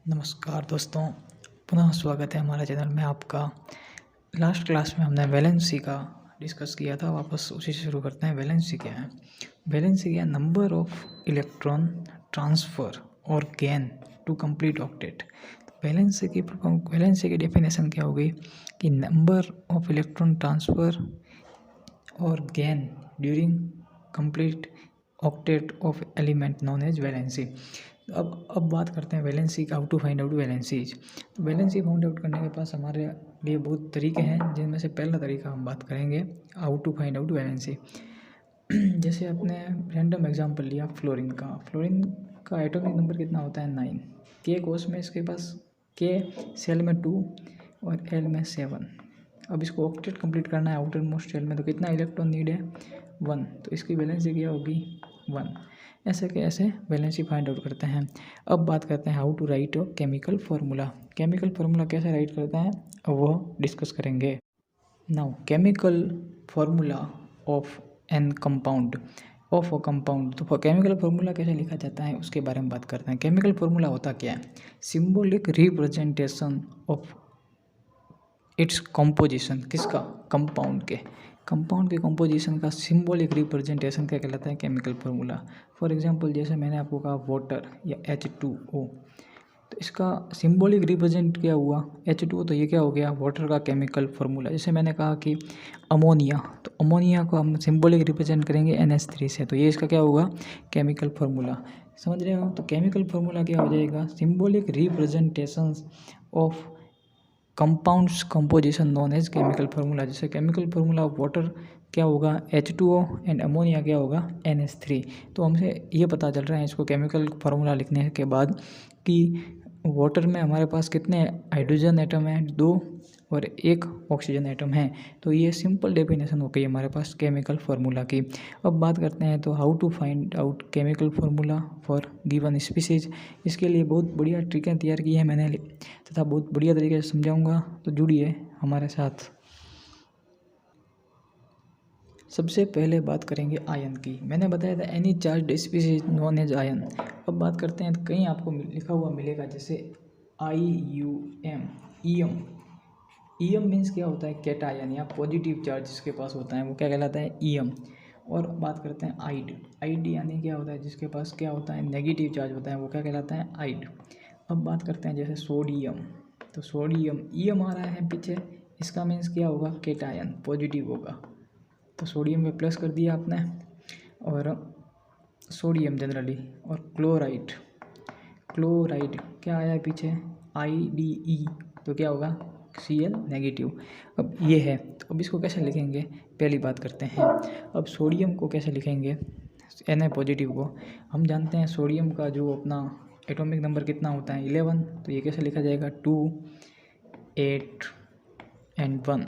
नमस्कार दोस्तों, पुनः स्वागत है हमारे चैनल में आपका। लास्ट क्लास में हमने वैलेंसी का डिस्कस किया था, वापस उसी से शुरू करते हैं। वैलेंसी क्या है? वैलेंसी क्या है? नंबर ऑफ इलेक्ट्रॉन ट्रांसफ़र और gain to complete octet. Valency की डेफिनेशन क्या होगी कि नंबर ऑफ इलेक्ट्रॉन ट्रांसफ़र और gain during complete octet of element known as valency. अब बात करते हैं वैलेंसी का, how to find out valencies. तो वैलेंसी फाइंड आउट करने के पास हमारे लिए बहुत तरीके हैं, जिनमें से पहला तरीका हम बात करेंगे how to find out valency. जैसे आपने रैंडम एग्जांपल लिया फ्लोरीन का एटॉमिक नंबर कितना होता है 9। के कोष में इसके पास के सेल में 2 और एल में 7। अब इसको ऑक्टेट कंप्लीट करना है आउटर मोस्ट सेल में, तो कितना इलेक्ट्रॉन नीड है 1, तो इसकी वैलेंसी क्या होगी 1। ऐसे के ऐसे वैलेंसी फाइंड आउट करते हैं। अब बात करते हैं how to write a chemical formula. Chemical formula कैसे राइट करते हैं वो डिस्कस करेंगे। Now chemical formula of an compound of a compound. तो केमिकल फार्मूला कैसे लिखा जाता है उसके बारे में बात करते हैं। केमिकल फार्मूला होता क्या है? Symbolic representation of its composition. किसका? कंपाउंड की कंपोजिशन का सिंबॉलिक रिप्रेजेंटेशन क्या कहलाता है? Chemical formula. फॉर एग्जांपल जैसे मैंने आपको कहा वाटर या H2O, तो इसका सिंबॉलिक रिप्रेजेंट क्या हुआ H2O, तो ये क्या हो गया वाटर का केमिकल फार्मूला। जैसे मैंने कहा कि अमोनिया, तो अमोनिया को हम सिंबॉलिक रिप्रेजेंट करेंगे NH3 से, तो ये इसका क्या होगा केमिकल फार्मूला। समझ रहे हो? तो केमिकल फार्मूला क्या हो जाएगा? Symbolic representation of compounds composition known as chemical formula. जैसे केमिकल फार्मूला ऑफ वाटर क्या होगा H2O एंड अमोनिया क्या होगा NH3। तो हमसे ये पता चल रहा है इसको केमिकल फार्मूला लिखने के बाद कि वाटर में हमारे पास कितने हाइड्रोजन एटम हैं 2 और 1 ऑक्सीजन एटम है। तो ये सिंपल डेफिनेशन हो गई हमारे पास केमिकल फार्मूला की। अब बात करते हैं तो how to find out chemical formula for given species. इसके लिए बहुत बढ़िया ट्रिकें तैयार की है मैंने तथा बहुत बढ़िया तरीके से समझाऊंगा, तो जुड़िए हमारे साथ। सबसे पहले बात करेंगे आयन की। मैंने बताया था any charge species known as ion. अब बात करते हैं तो कहीं आपको लिखा हुआ मिलेगा जैसे IUM, ईएम। ईएम मीन्स क्या होता है? कैटायन या पॉजिटिव चार्ज जिसके पास होता है वो क्या कहलाता है ईएम। और बात करते हैं आइड यानी क्या होता है? जिसके पास क्या होता है नेगेटिव चार्ज होता है वो क्या कहलाता है आइड। अब बात करते हैं जैसे सोडियम, तो सोडियम ईएम आ रहा है पीछे, इसका मीन्स क्या होगा कैटायन पॉजिटिव होगा, तो सोडियम में प्लस कर दिया आपने। और सोडियम जनरली। और क्लोराइड क्या आया है पीछे IDE, तो क्या होगा Cl नेगेटिव। अब ये है, तो अब इसको कैसे लिखेंगे पहली बात करते हैं। अब सोडियम को कैसे लिखेंगे Na पॉजिटिव को? हम जानते हैं सोडियम का जो अपना एटॉमिक नंबर कितना होता है 11, तो ये कैसे लिखा जाएगा 2, 8 एंड 1।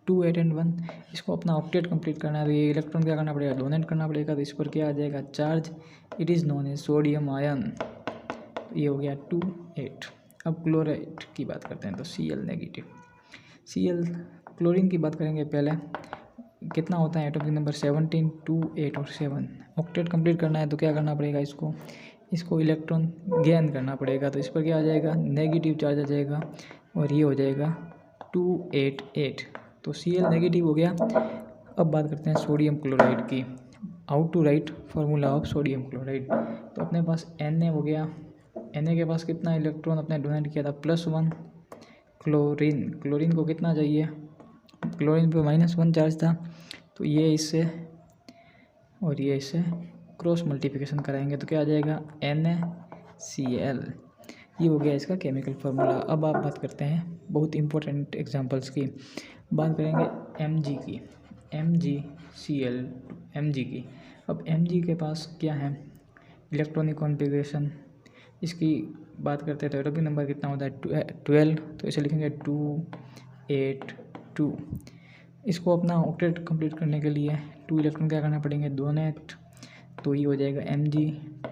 2, 8 एंड 1। इसको अपना ऑक्टेट कंप्लीट करना है तो ये इलेक्ट्रॉन क्या करना पड़ेगा डोनेट करना पड़ेगा, तो इस पर क्या आ जाएगा charge. It is known as sodium ion. तो ये हो गया 2, 8। अब क्लोराइड की बात करते हैं तो Cl नेगेटिव। क्लोरीन की बात करेंगे पहले। कितना होता है एटॉमिक नंबर 17, 2, 8 और 7। ऑक्टेट कंप्लीट करना है तो क्या करना पड़ेगा इसको इलेक्ट्रॉन गेन करना पड़ेगा, तो इस पर क्या आ जाएगा नेगेटिव चार्ज आ जाएगा और ये हो जाएगा 2, 8, 8। तो Cl नेगेटिव हो गया। अब बात करते हैं सोडियम क्लोराइड की। How to write formula of sodium chloride. तो अपने पास Na हो गया, Na के पास कितना इलेक्ट्रॉन अपने डोनेट किया था +1। क्लोरीन को कितना चाहिए? क्लोरीन पे -1 चार्ज था, तो ये इससे और ये इससे क्रॉस मल्टीप्लिकेशन कराएंगे तो क्या आ जाएगा NaCl। ये हो गया इसका केमिकल फार्मूला। अब आप बात करते हैं बहुत इंपॉर्टेंट एग्जांपल्स की। बात करेंगे Mg की, MgCl Mg की। अब Mg के पास क्या है इलेक्ट्रॉनिक कॉन्फ़िगरेशन, इसकी बात करते हैं तो एटॉमिक नंबर कितना होता है 12, तो इसे लिखेंगे 2, 8, 2। इसको अपना ऑक्टेट कंप्लीट करने के लिए 2 इलेक्ट्रॉन क्या करना पड़ेंगे डोनेट, तो ये हो जाएगा Mg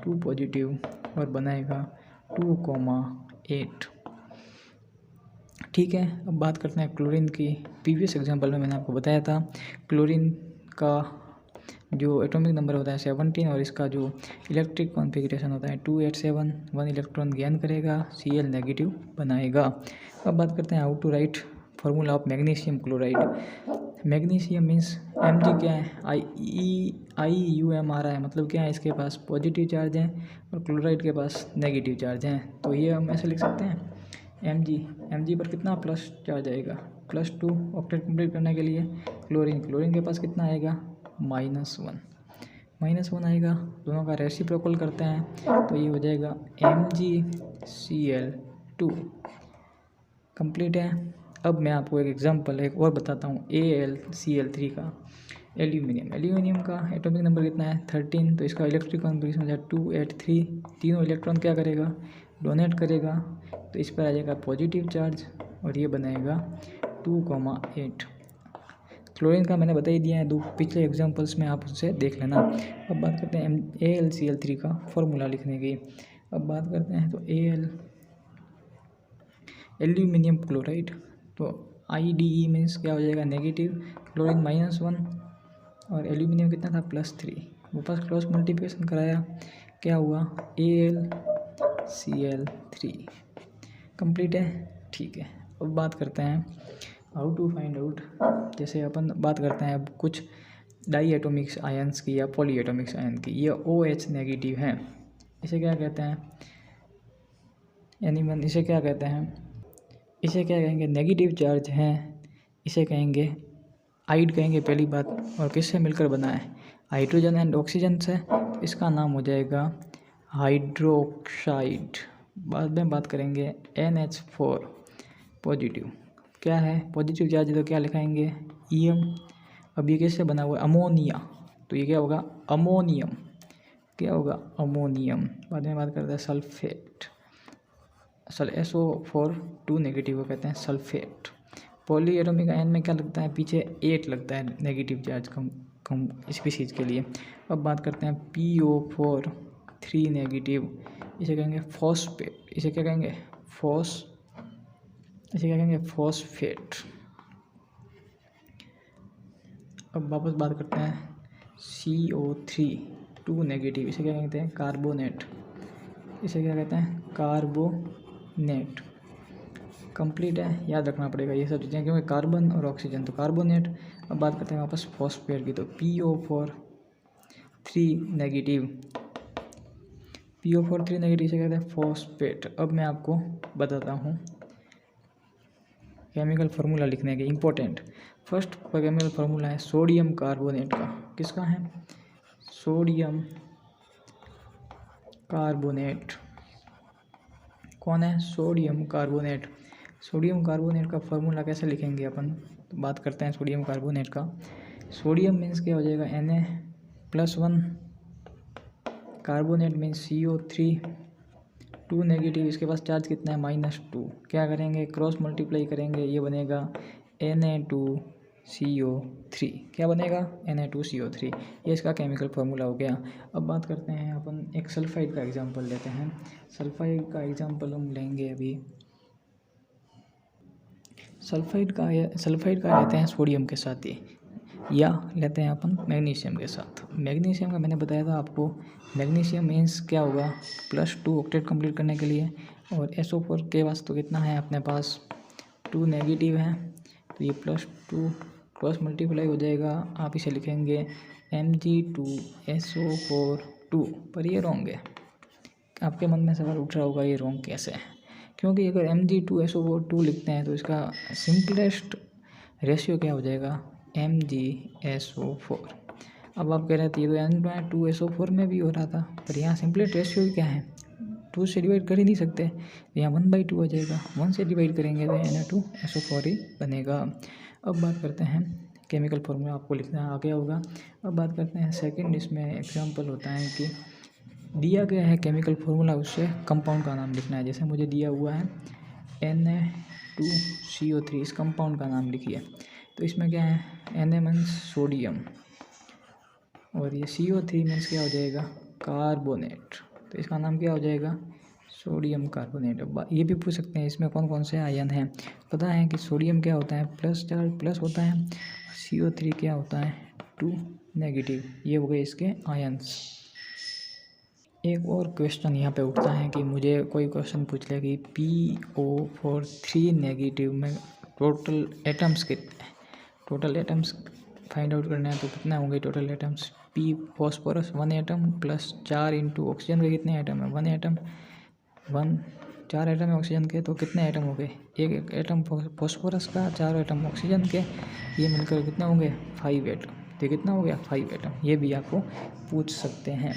2 पॉजिटिव और बनाएगा 2, 8। ठीक है। अब बात करते हैं क्लोरीन की। प्रीवियस एग्जांपल में मैंने आपको बताया था क्लोरीन का जो एटॉमिक नंबर होता है 17 और इसका जो इलेक्ट्रिक कॉन्फ़िगरेशन होता है 287, 1 इलेक्ट्रॉन गेन करेगा, Cl नेगेटिव बनाएगा। अब बात करते हैं how to write formula of magnesium chloride. Magnesium means Mg क्या है, IUM आ रहा है, मतलब क्या है, इसके पास पॉजिटिव चार्ज है और क्लोराइड के पास नेगेटिव चार्ज है। तो ये हम ऐसे लिख सकते हैं Mg पर कितना प्लस चार्ज आएगा, +2 ऑक्टेट कंप्लीट करने के लिए। क्लोरीन के पास कितना आएगा, -1 आएगा। दोनों का रेसिप्रोकल करते हैं तो ये हो जाएगा MgCl2। कंप्लीट है। अब मैं आपको एक एग्जांपल एक और बताता हूँ AlCl3 का। एल्यूमिनियम का एटॉमिक नंबर कितना है 13, तो इसका इलेक्ट्रिक कॉन्फ़िगरेशन हो जाएगा 283। तीनों इलेक्ट्रॉन क्या करेगा, डोनेट करेगा, तो इस पर आ जाएगा पॉजिटिव चार्ज और ये बनाएगा 2,8। क्लोरीन का मैंने बता ही दिया है, दो पिछले एग्जांपल्स में आप उससे देख लेना। अब बात करते हैं AlCl3 का फॉर्मूला लिखने की। अब बात करते हैं तो एल्यूमिनियम क्लोराइड, तो IDE मीन्स क्या हो जाएगा नेगेटिव, क्लोरीन -1 और एल्यूमिनियम कितना था +3। वापस क्रॉस मल्टीप्लिकेशन कराया, क्या हुआ AlCl3। कंप्लीट है, ठीक है। अब बात करते हैं हाउ टू फाइंड आउट, जैसे अपन बात करते हैं अब कुछ डाई एटॉमिक्स आयन्स की या पॉली एटॉमिक्स आयन की। ये OH नेगेटिव है, इसे क्या कहते हैं, एनिमन, इसे क्या कहते हैं, इसे क्या कहेंगे, नेगेटिव चार्ज हैं, इसे कहेंगे आइड कहेंगे पहली बात। और किससे मिलकर बना है, हाइड्रोजन एंड ऑक्सीजन से, तो इसका नाम हो जाएगा हाइड्रोक्साइड। बाद में बात करेंगे NH4 पॉजिटिव, क्या है पॉजिटिव चार्ज, तो क्या लिखाएंगे EM। अब ये किससे बना हुआ है, अमोनिया, तो ये क्या होगा अमोनियम, क्या होगा अमोनियम। बाद में बात करते हैं सल्फेट, SO4 2 नेगेटिव को कहते हैं सल्फेट। पॉली एटॉमिक आयन में क्या लगता है, पीछे 8 लगता है नेगेटिव चार्ज कम स्पीशीज के लिए। अब बात करते हैं PO4 3 नेगेटिव, इसे कहेंगे फॉस्फेट, इसे क्या कहेंगे फॉस्फेट। अब वापस बात करते हैं CO3 2 नेगेटिव, इसे क्या कहते हैं कार्बोनेट, इसे क्या कहते हैं कार्बोनेट। कंप्लीट है, याद रखना पड़ेगा ये सब चीज़ें, क्योंकि कार्बन और ऑक्सीजन तो कार्बोनेट। अब बात करते हैं वापस फॉस्फेट की, तो PO4 3 नेगेटिव, PO4 3 नेगेटिव से कहते हैं फॉस्फेट। अब मैं आपको बताता हूँ केमिकल फार्मूला लिखने के इम्पोर्टेंट। फर्स्ट केमिकल फार्मूला है सोडियम कार्बोनेट का, किसका है सोडियम कार्बोनेट। कौन है सोडियम कार्बोनेट। सोडियम कार्बोनेट का फार्मूला कैसे लिखेंगे अपन, तो बात करते हैं सोडियम कार्बोनेट का। सोडियम मीन्स क्या हो जाएगा Na+1, carbonate means CO3 2 negative, इसके पास चार्ज कितना है -2। क्या करेंगे क्रॉस मल्टीप्लाई करेंगे, ये बनेगा Na2CO3, क्या बनेगा Na2CO3। ये इसका केमिकल फार्मूला हो गया। अब बात करते हैं अपन एक सल्फाइड का एग्जांपल लेते हैं। सल्फाइड का एग्जांपल हम लेंगे अभी, सल्फाइड का लेते हैं सोडियम के साथ ही, या लेते हैं अपन मैग्नीशियम के साथ। मैग्नीशियम का मैंने बताया था आपको, मैग्नीशियम मीन्स क्या होगा +2 ऑक्टेट कंप्लीट करने के लिए, और SO4 के पास तो कितना है अपने पास 2 नेगेटिव है, तो ये +2 क्रॉस मल्टीप्लाई हो जाएगा, आप इसे लिखेंगे Mg2SO4 2। पर ये रॉन्ग है, आपके मन में सवाल उठ रहा होगा ये रॉन्ग कैसे है, क्योंकि अगर Mg2SO4 2 लिखते हैं तो इसका सिंपलेस्ट रेशियो क्या हो जाएगा MgSO4। अब आप कह रहे थे ये तो N2SO4 में भी हो रहा था, पर यहाँ सिंपलेस्ट रेशियो क्या है 2 से डिवाइड कर ही नहीं सकते, यहाँ 1/2 हो जाएगा, 1 से डिवाइड करेंगे तो Na2SO4 ही बनेगा। अब बात करते हैं केमिकल फॉर्मूला, आपको लिखना आ गया होगा। अब बात करते हैं सेकंड, इसमें एग्जांपल होता है कि दिया गया है केमिकल फार्मूला, उससे कंपाउंड का नाम लिखना है। जैसे मुझे दिया हुआ है Na2CO3, इस कंपाउंड का नाम लिखिए। तो इसमें क्या है Na मीन्स सोडियम और ये CO3 मीन्स क्या हो जाएगा कार्बोनेट, तो इसका नाम क्या हो जाएगा सोडियम कार्बोनेट। अब ये भी पूछ सकते हैं इसमें कौन कौन से आयन हैं। पता है कि सोडियम क्या होता है प्लस चार्ज प्लस होता है, CO3 क्या होता है 2 नेगेटिव। ये हो गए इसके आयंस। एक और क्वेश्चन यहाँ पे उठता है कि मुझे कोई क्वेश्चन पूछ ले कि PO4 नेगेटिव में टोटल एटम्स कितने हैं। टोटल एटम्स फाइंड आउट करना है तो कितना होंगे total atoms. P phosphorus 1 atom plus 4 into oxygen के कितने एटम है 1 एटम 4 एटम है ऑक्सीजन के, तो कितने एटम हो गए। एक एटम फॉस्फोरस का, 4 एटम ऑक्सीजन के, ये मिलकर कितने होंगे 5 एटम। तो कितना हो गया 5 एटम। ये भी आपको पूछ सकते हैं।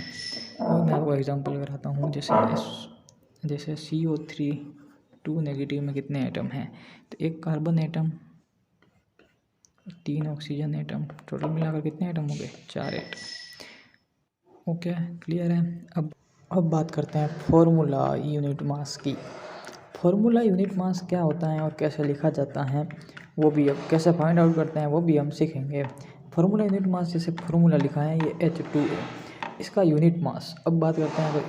और मैं आपको एग्जांपल कराता हूँ, जैसे CO3 2 नेगेटिव में कितने एटम हैं। तो एक carbon atom, 3 oxygen atom, total मिलाकर कितने एटम हो गए 4 एटम। ओके, क्लियर है। अब बात करते हैं फॉर्मूला यूनिट मास की। फॉर्मूला यूनिट मास क्या होता है और कैसे लिखा जाता है, वो भी अब कैसे फाइंड आउट करते हैं वो भी हम सीखेंगे। फॉर्मूला यूनिट मास, जैसे फॉर्मूला लिखा है ये H2O, इसका यूनिट मास। अब बात करते हैं,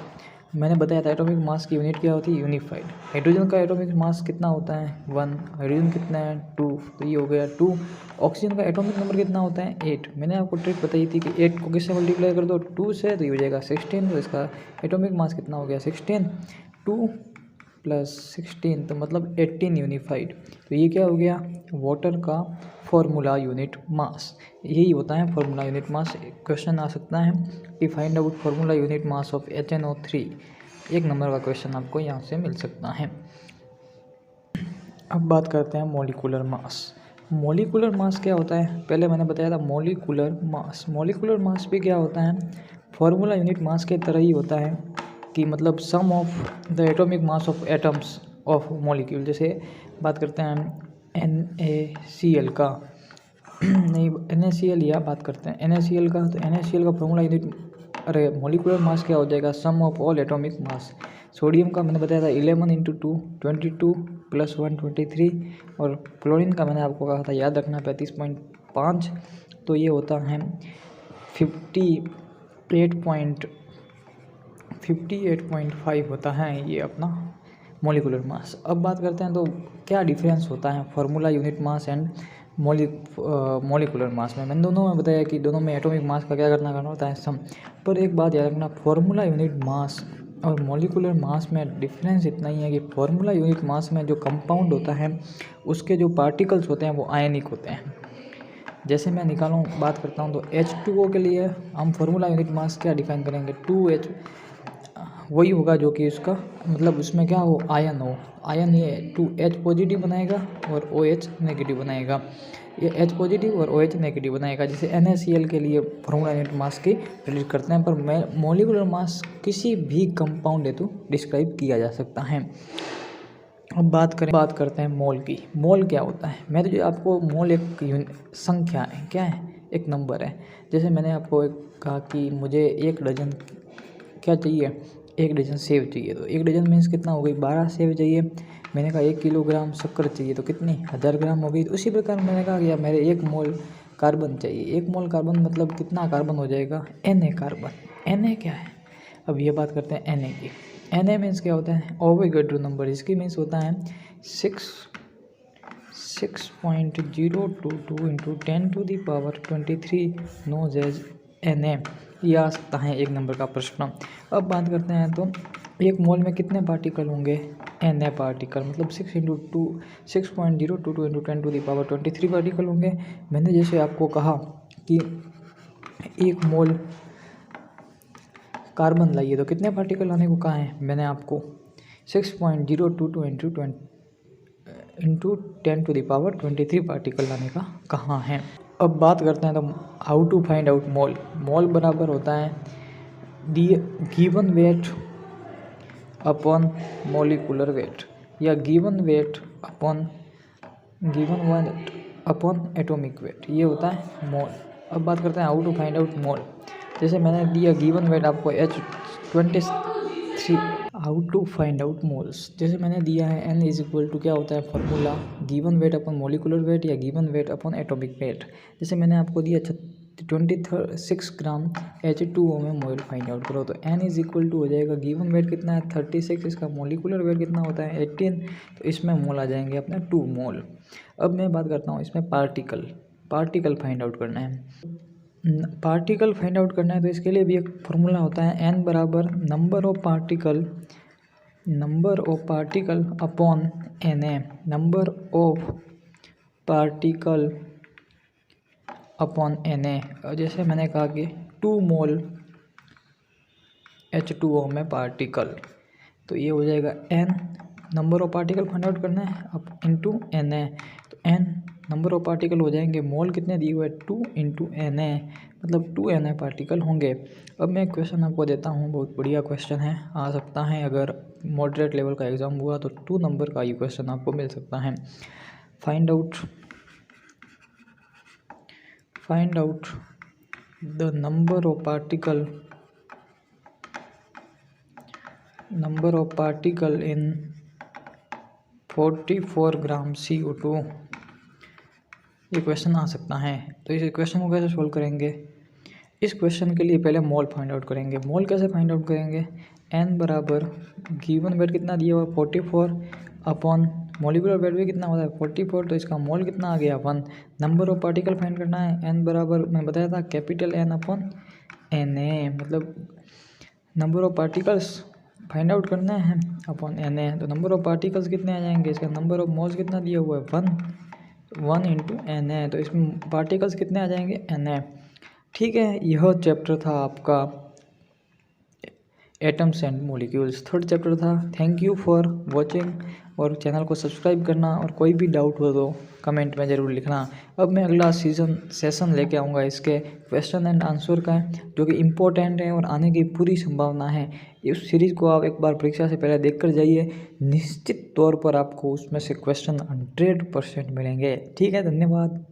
मैंने बताया था एटॉमिक मास की यूनिट क्या होती है यूनिफाइड। हाइड्रोजन का एटॉमिक मास कितना होता है 1, हाइड्रोजन कितना है 2, तो ये हो गया 2। ऑक्सीजन का एटॉमिक नंबर कितना होता है 8। मैंने आपको ट्रिक बताई थी कि 8 को किससे मल्टीप्लाई कर दो 2 से, तो ये हो जाएगा 16। तो इसका एटॉमिक मास कितना हो गया 16, 2 + 16 तो मतलब 18 यूनिफाइड। तो ये क्या हो गया वाटर का फॉर्मूला यूनिट मास। यही होता है फॉर्मूला यूनिट मास। क्वेश्चन आ सकता है कि find out formula unit mass of HNO3। 1 number का क्वेश्चन आपको यहाँ से मिल सकता है। अब बात करते हैं मॉलिक्यूलर मास। मॉलिक्यूलर मास क्या होता है, पहले मैंने बताया था मॉलिक्यूलर मास। मॉलिक्यूलर मास भी क्या होता है फॉर्मूला यूनिट मास के तरह ही होता है कि मतलब sum of the atomic mass of atoms of molecule. जैसे बात करते हैं NaCl का नहीं NaCl या बात करते हैं NaCl का, तो NaCl का फॉर्मूला यूनिट मॉलिक्यूलर मास क्या हो जाएगा sum of all atomic mass. Sodium का मैंने बताया था 11 × 2 22 + 1 23, और क्लोरीन का मैंने आपको कहा था याद रखना 35.5, तो ये होता है 58.5 होता है ये अपना मॉलिक्यूलर मास। अब बात करते हैं तो क्या डिफरेंस होता है formula unit mass and molecular mass में। मैंने दोनों में बताया कि दोनों में एटॉमिक मास का क्या करना होता है सम। पर एक बात याद रखना, फार्मूला यूनिट मास और मॉलिक्यूलर मास में डिफरेंस इतना ही है कि फार्मूला यूनिट मास में जो कंपाउंड होता है उसके जो पार्टिकल्स होते हैं वो आयनिक होते हैं। जैसे मैं निकालूँ बात करता हूँ तो H2O के लिए हम फार्मूला यूनिट मास क्या डिफाइन करेंगे 2H, वही होगा जो कि उसका मतलब उसमें क्या हो आयन हो। आयन ये 2H पॉजिटिव बनाएगा और OH नेगेटिव बनाएगा, ये H पॉजिटिव और OH नेगेटिव बनाएगा। जैसे NaCl के लिए फॉर्मूला यूनिट मास की रिलेट करते हैं, पर मॉलिक्यूलर मास किसी भी कंपाउंड हेतु डिस्क्राइब किया जा सकता है। अब बात करते हैं मोल की। मोल क्या होता है, मैं तो जो आपको मोल एक संख्या है, क्या है एक नंबर है। जैसे मैंने आपको कहा कि मुझे 1 डजन क्या चाहिए 1 डजन सेब चाहिए, तो 1 डजन मीन्स कितना हो गई 12 सेब चाहिए। मैंने कहा 1 किलोग्राम शक्कर चाहिए तो कितनी 1000 ग्राम हो गई। तो उसी प्रकार मैंने कहा कि मेरे 1 मोल कार्बन चाहिए। 1 मोल कार्बन मतलब कितना कार्बन हो जाएगा Na कार्बन। Na क्या है, अब ये बात करते हैं Na की। Na मीन्स क्या होता है एवोगैड्रो नंबर, इसकी मीन्स होता है 6.022 × 10⁻23 नोज एज Na। ये आ सकता है 1 नंबर का प्रश्न। अब बात करते हैं तो 1 मोल में कितने पार्टिकल होंगे Na पार्टिकल, मतलब 6.022 × 10⁻23 पार्टिकल होंगे। मैंने जैसे आपको कहा कि 1 मोल कार्बन लाइए तो कितने पार्टिकल लाने को कहा है, मैंने आपको 6.022 × 10⁻23 पार्टिकल लाने का कहा है। अब बात करते हैं तो how to find out mole. Mole बराबर होता है given weight upon molecular weight, या given weight upon atomic weight, ये होता है मोल। अब बात करते हैं how to find out mole. जैसे मैंने दिया गिवन वेट आपको H23, how to find out moles. जैसे मैंने दिया है N = क्या होता है formula given weight upon molecular weight या given weight upon atomic wait. जैसे मैंने आपको दिया 26 ग्राम H2O में मोल फाइंड आउट करो, तो N = हो जाएगा गिवन वेट कितना है 36, इसका मॉलिक्यूलर वेट कितना होता है 18, तो इसमें मोल आ जाएंगे अपने 2 मोल। अब मैं बात करता हूँ इसमें पार्टिकल फाइंड आउट करना है। पार्टिकल फाइंड आउट करना है तो इसके लिए भी एक फॉर्मूला होता है, n बराबर number of particle upon Na, number of particle upon Na। और जैसे मैंने कहा कि 2 मोल H2O में पार्टिकल, तो ये हो जाएगा n, number of particle find out करना है अब इंटू Na, तो n नंबर ऑफ पार्टिकल हो जाएंगे, मोल कितने दिए हुए 2 इंटू Na, मतलब 2 Na पार्टिकल होंगे। अब मैं क्वेश्चन आपको देता हूँ, बहुत बढ़िया क्वेश्चन है, आ सकता है अगर मॉडरेट लेवल का एग्ज़ाम हुआ तो 2 नंबर का ये क्वेश्चन आपको मिल सकता है। Find out the number of particle in 44 gram CO2, ये क्वेश्चन आ सकता है। तो इस क्वेश्चन को कैसे सोल्व करेंगे? इस क्वेश्चन के लिए पहले मोल फाइंड आउट करेंगे। मोल कैसे फाइंड आउट करेंगे? n बराबर गिवन वेट कितना दिया हुआ 44 अपॉन मोलिकुलर वेट भी कितना होता है 44, तो इसका मोल कितना आ गया 1। नंबर ऑफ पार्टिकल फाइंड करना है, n बराबर मैं बताया था कैपिटल N अपॉन Na, मतलब number of particles find out करना है अपॉन Na, तो नंबर ऑफ पार्टिकल्स कितने आ जाएंगे, इसका नंबर ऑफ मोल्स कितना दिया हुआ है 1 इंटू Na, तो इसमें पार्टिकल्स कितने आ जाएंगे Na। ठीक है, यह चैप्टर था आपका atoms and molecules, third chapter था। थैंक यू फॉर वॉचिंग, और चैनल को सब्सक्राइब करना, और कोई भी डाउट हो तो कमेंट में ज़रूर लिखना। अब मैं अगला सेशन लेके आऊँगा इसके क्वेश्चन एंड आंसर का, जो कि इम्पोर्टेंट है और आने की पूरी संभावना है। इस सीरीज़ को आप एक बार परीक्षा से पहले देख कर जाइए, निश्चित तौर पर आपको उसमें से क्वेश्चन 100% मिलेंगे। ठीक है, धन्यवाद।